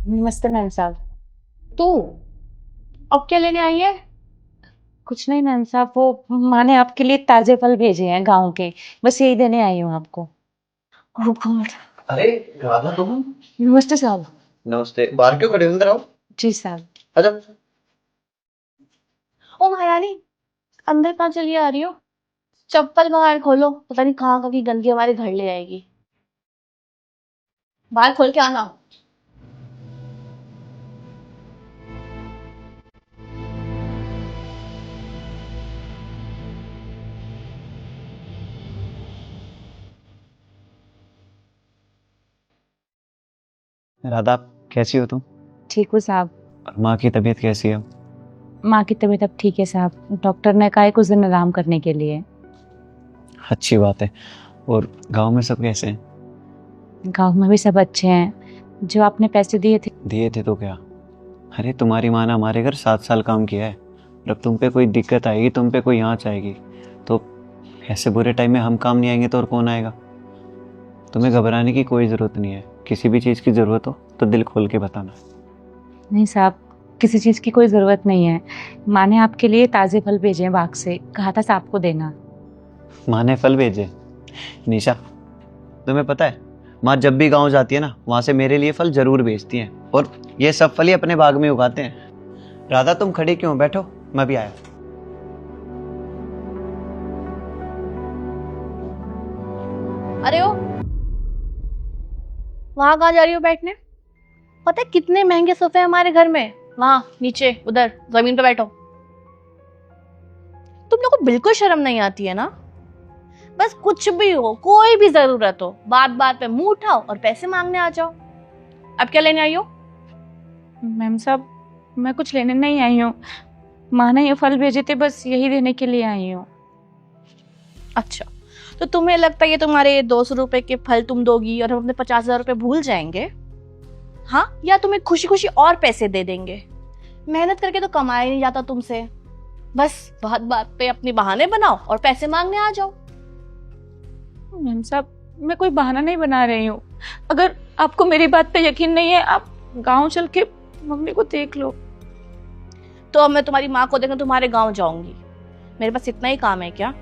नमस्ते मैम साहब। तू अब क्या लेने आई है? कुछ नहीं मैम साहब, वो माँ ने आपके लिए ताजे फल भेजे हैं गांव के, बस यही देने आई हूँ आपको। ओह गॉड। अरे राधा तुम। नमस्ते साहब। नमस्ते, बाहर क्यों खड़े हो? अंदर आओ। जी साहब। अच्छा। ओ महारानी, अंदर कहाँ चली आ रही हो? चप्पल बाहर खोलो, पता नहीं कहाँ की गंदगी हमारे घर ले आएगी। बाहर खोल के आना। राधा, कैसी हो तुम? ठीक हूँ साहब। और माँ की तबीयत कैसी है? माँ की तबीयत अब ठीक है साहब, डॉक्टर ने कहा है कुछ दिन आराम करने के लिए। अच्छी बात है। और गांव में सब कैसे हैं? गांव में भी सब अच्छे हैं। जो आपने पैसे दिए थे। दिए थे तो क्या? अरे तुम्हारी माँ ने हमारे घर 7 साल काम किया है। और अब तुम पे कोई दिक्कत आएगी, तुम पे कोई आँच आएगी तो ऐसे बुरे टाइम में हम काम नहीं आएंगे तो और कौन आएगा? तुम्हें घबराने की कोई ज़रूरत नहीं है। किसी भी चीज़ की ज़रूरत हो तो दिल खोल के बताना। नहीं साहब, किसी चीज़ की कोई ज़रूरत नहीं है। माँ ने आपके लिए ताज़े फल भेजे हैं बाग से, कहा था साहब को देना। माँ ने फल भेजे? निशा, तुम्हें पता है माँ जब भी गांव जाती है ना, वहां से मेरे लिए फल जरूर भेजती हैं। और ये सब फल ही अपने बाग में उगाते हैं। राधा तुम खड़ी क्यों? बैठो, मैं भी आया। अरे ओ, वहां कहाँ जा रही हो बैठने? पता है कितने महंगे सोफे हैं हमारे घर में? वहां नीचे, उधर जमीन पे बैठो। तुम लोग को बिल्कुल शर्म नहीं आती है ना? बस कुछ भी हो, कोई भी जरूरत हो, बात बात पे मुंह उठाओ और पैसे मांगने आ जाओ। अब क्या लेने आई हो? मैम साहब, मैं कुछ लेने नहीं आई हूँ। माँ ने ये फल भेजे थे, बस यही देने के लिए आई हूँ। अच्छा, तो तुम्हें लगता है ये तुम्हारे 200 रुपए के फल तुम दोगी और हम अपने 50,000 रुपए भूल जाएंगे? हाँ, या तुम्हें खुशी खुशी और पैसे दे देंगे? मेहनत करके तो कमाया ही नहीं जाता तुमसे। बस बात बात पे अपने बहाने बनाओ और पैसे मांगने आ जाओ। मैम साहब, मैं कोई बहाना नहीं बना रही हूँ। अगर आपको मेरी बात पे यकीन नहीं है, आप गांव चल के मम्मी को देख लो। तो अब मैं तुम्हारी माँ को देखने तुम्हारे गांव जाऊंगी। मेरे पास इतना ही काम है क्या?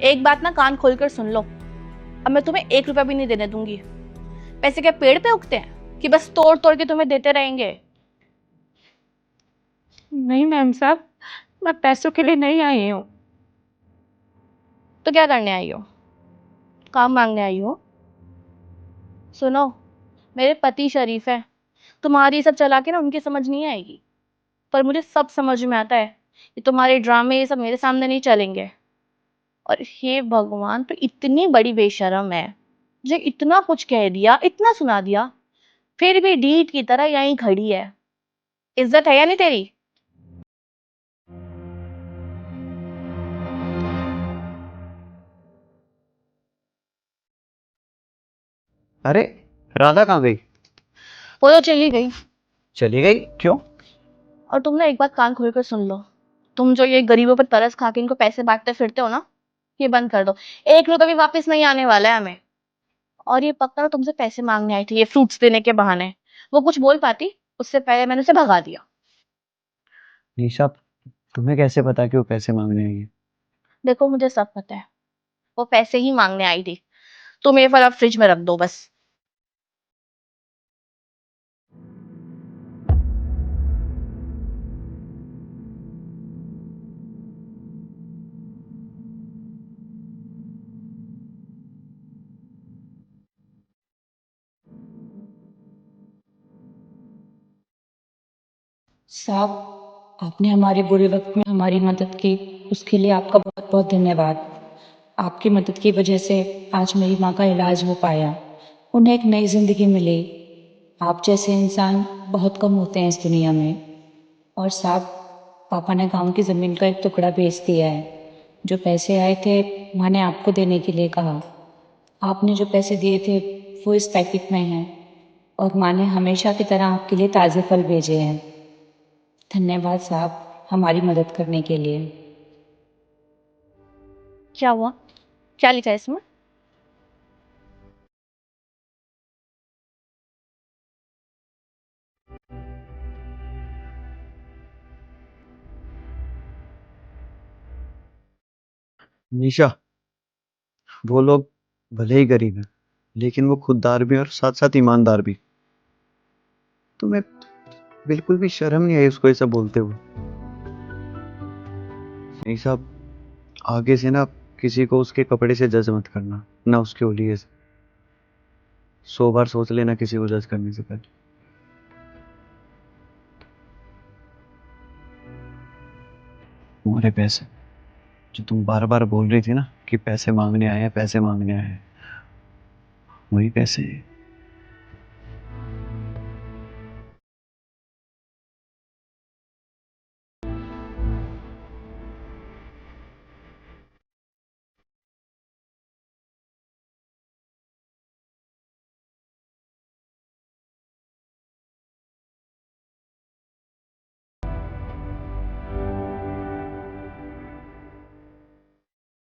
एक बात ना कान खोलकर सुन लो, अब मैं तुम्हें 1 रुपया भी नहीं देने दूंगी। पैसे क्या पेड़ पे उगते हैं कि बस तोड़ तोड़ के तुम्हें देते रहेंगे? नहीं मैम साहब, मैं पैसों के लिए नहीं आई हूँ। तो क्या करने आई हो? काम मांगने आई हो? सुनो, मेरे पति शरीफ है। तुम्हारी सब चला के ना उनकी समझ नहीं आएगी। पर मुझे सब समझ में आता है। ये तुम्हारे ड्रामे ये सब मेरे सामने नहीं चलेंगे। और हे भगवान, तो इतनी बड़ी बेशरम है, मुझे इतना कुछ कह दिया, इतना सुना दिया, फिर भी ढीठ की तरह यहीं खड़ी है। इज्जत है या नहीं तेरी? अरे राधा कहाँ गई? वो तो चली गई। चली गई क्यों? और तुम ना एक बात कान खोल कर सुन लो। तुम जो ये गरीबों पर तरस खा के इनको पैसे बांटते फिरते हो ना, ये बंद कर दो। 1 रुपया भी वापस नहीं आने वाला है हमें। और ये पक्का ना तुमसे पैसे मांगने आई थी ये फ्रूट्स देने के बहाने। वो कुछ बोल पाती उससे पहले मैंने उसे भगा दिया। निशा, तुम्हें कैसे पता कि वो पैसे मांगने आई है? देखो मुझे सब पता है, वो पैसे ही मांगने आई थी। तुम ये फल अब फ्रिज में रख दो बस। साहब, आपने हमारे बुरे वक्त में हमारी मदद की, उसके लिए आपका बहुत बहुत धन्यवाद। आपकी मदद की वजह से आज मेरी माँ का इलाज हो पाया, उन्हें एक नई ज़िंदगी मिली। आप जैसे इंसान बहुत कम होते हैं इस दुनिया में। और साहब, पापा ने गांव की ज़मीन का एक टुकड़ा बेच दिया है। जो पैसे आए थे, माँ ने आपको देने के लिए कहा। आपने जो पैसे दिए थे वो इस पैकेट में हैं, और माँ ने हमेशा की तरह आपके लिए ताज़े फल भेजे हैं। धन्यवाद साहब, हमारी मदद करने के लिए। क्या हुआ? क्या लिखा है इसमें? निशा, वो लोग भले ही गरीब हैं, लेकिन वो खुददार भी और साथ साथ ईमानदार भी। तुम्हें बिल्कुल भी शर्म नहीं आई उसको ऐसा बोलते हुए? निशा, आगे से ना किसी को उसके कपड़े से जज मत करना, ना उसके ओलिए से। 100 बार सोच लेना किसी को जज करने से पहले। तुम्हारे पैसे, जो तुम बार बार बोल रही थी ना कि पैसे मांगने आए हैं, पैसे मांगने आए हैं, वही पैसे